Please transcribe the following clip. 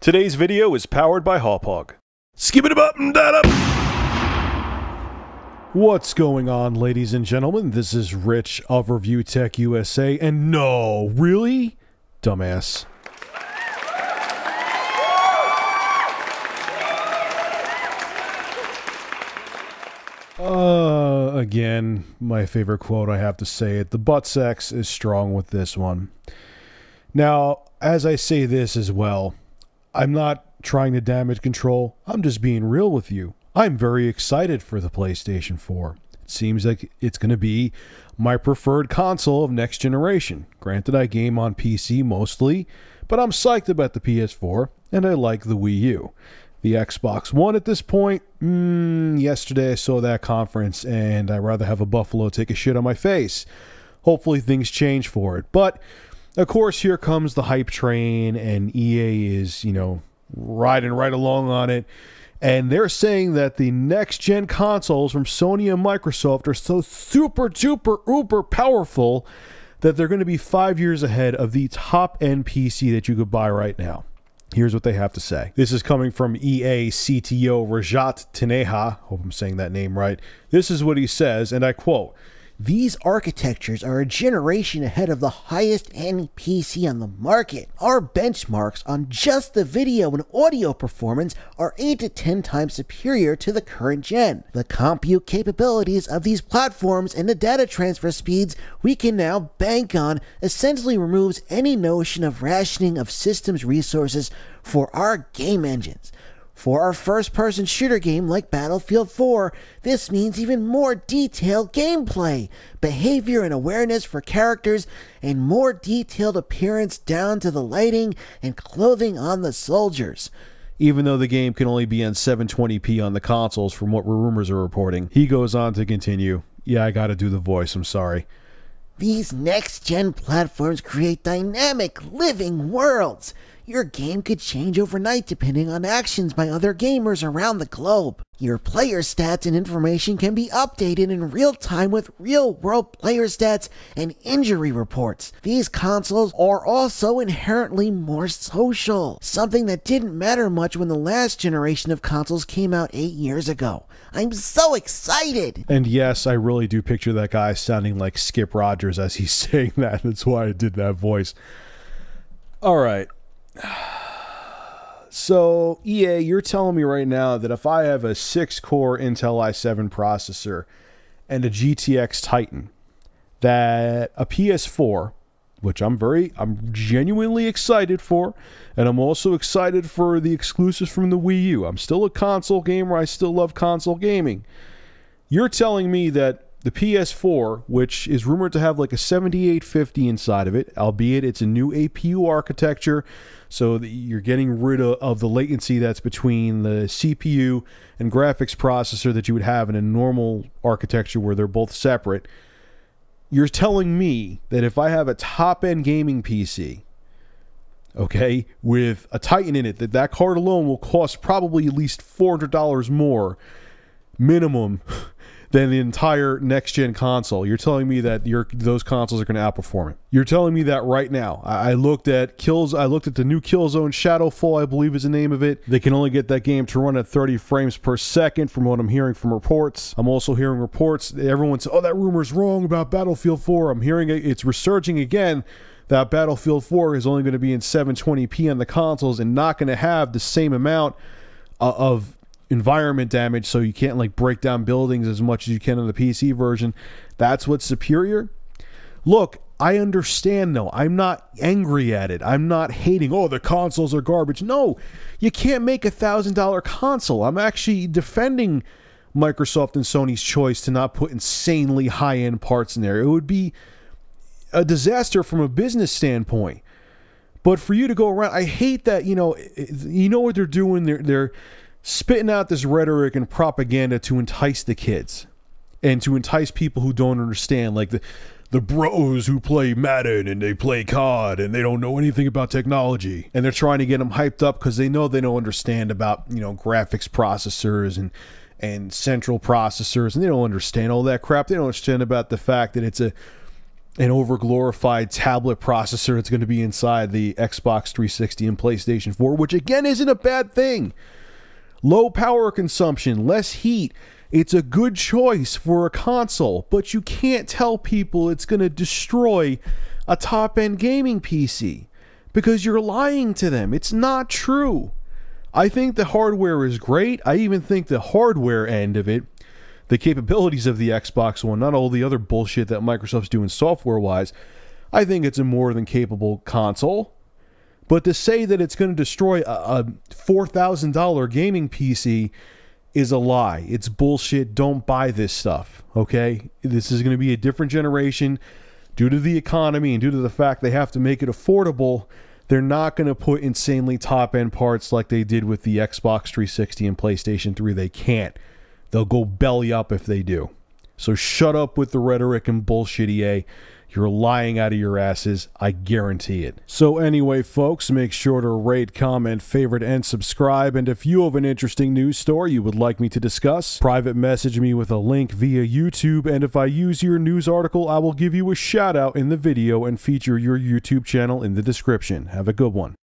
Today's video is powered by Hawpog. Skip it up and that up. What's going on, ladies and gentlemen? This is Rich of Review Tech USA, and no, really? Dumbass. Again, my favorite quote, I have to say it. The butt sex is strong with this one. Now, as I say this as well, I'm not trying to damage control. I'm just being real with you. I'm very excited for the PlayStation 4. It seems like it's going to be my preferred console of next generation. Granted, I game on PC mostly, but I'm psyched about the PS4, and I like the Wii U. The Xbox One at this point, yesterday I saw that conference, and I'd rather have a buffalo take a shit on my face. Hopefully things change for it. But, of course, here comes the hype train, and EA is, riding right along on it. And they're saying that the next-gen consoles from Sony and Microsoft are so super, duper, uber powerful that they're going to be 5 years ahead of the top-end PC that you could buy right now. Here's what they have to say. This is coming from EA CTO Rajat Taneja. Hope I'm saying that name right. This is what he says, and I quote, "These architectures are a generation ahead of the highest-end PC on the market. Our benchmarks on just the video and audio performance are 8 to 10 times superior to the current gen. The compute capabilities of these platforms and the data transfer speeds we can now bank on essentially removes any notion of rationing of systems resources for our game engines. For our first-person shooter game like Battlefield 4, this means even more detailed gameplay, behavior and awareness for characters, and more detailed appearance down to the lighting and clothing on the soldiers." Even though the game can only be on 720p on the consoles from what rumors are reporting. He goes on to continue. Yeah, I gotta do the voice, I'm sorry. "These next-gen platforms create dynamic, living worlds. Your game could change overnight depending on actions by other gamers around the globe. Your player stats and information can be updated in real time with real-world player stats and injury reports. These consoles are also inherently more social, something that didn't matter much when the last generation of consoles came out 8 years ago. I'm so excited!" And yes, I really do picture that guy sounding like Skip Rogers as he's saying that. That's why I did that voice. All right. So, EA, you're telling me right now that if I have a 6-core Intel i7 processor and a GTX Titan, that a PS4, which I'm genuinely excited for, and I'm also excited for the exclusives from the Wii U. I'm still a console gamer. I still love console gaming. You're telling me that the PS4, which is rumored to have like a 7850 inside of it, albeit it's a new APU architecture, so that you're getting rid of the latency that's between the CPU and graphics processor that you would have in a normal architecture where they're both separate. You're telling me that if I have a top-end gaming PC, okay, with a Titan in it, that card alone will cost probably at least $400 more minimum than the entire next-gen console. You're telling me that those consoles are going to outperform it. You're telling me that right now. I looked at the new Killzone Shadowfall, I believe is the name of it. They can only get that game to run at 30 frames per second from what I'm hearing from reports. I'm also hearing reports. Everyone says, oh, that rumor's wrong about Battlefield 4. I'm hearing it's resurging again that Battlefield 4 is only going to be in 720p on the consoles and not going to have the same amount of environment damage, so you can't like break down buildings as much as you can on the PC version. That's what's superior. Look, I understand though. I'm not angry at it. I'm not hating, oh, the consoles are garbage. No, you can't make $1,000 console. I'm actually defending Microsoft and Sony's choice to not put insanely high-end parts in there. It would be a disaster from a business standpoint. But for you to go around, I hate that, you know what they're doing? They're spitting out this rhetoric and propaganda to entice the kids and to entice people who don't understand, like the bros who play Madden and they play COD and they don't know anything about technology, and they're trying to get them hyped up because they know they don't understand about graphics processors and central processors, and they don't understand all that crap. They don't understand about the fact that it's a an overglorified tablet processor that's going to be inside the Xbox 360 and PlayStation 4, which again isn't a bad thing. Low power consumption, less heat. It's a good choice for a console, but you can't tell people it's going to destroy a top-end gaming PC because you're lying to them. It's not true. I think the hardware is great. I even think the hardware end of it, the capabilities of the Xbox One, not all the other bullshit that Microsoft's doing software-wise, I think it's a more than capable console. But to say that it's going to destroy a $4,000 gaming PC is a lie. It's bullshit. Don't buy this stuff, okay? This is going to be a different generation. Due to the economy and due to the fact they have to make it affordable, they're not going to put insanely top-end parts like they did with the Xbox 360 and PlayStation 3. They can't. They'll go belly up if they do. So shut up with the rhetoric and bullshit, EA. You're lying out of your asses. I guarantee it. So anyway, folks, make sure to rate, comment, favorite, and subscribe. And if you have an interesting news story you would like me to discuss, private message me with a link via YouTube. And if I use your news article, I will give you a shout out in the video and feature your YouTube channel in the description. Have a good one.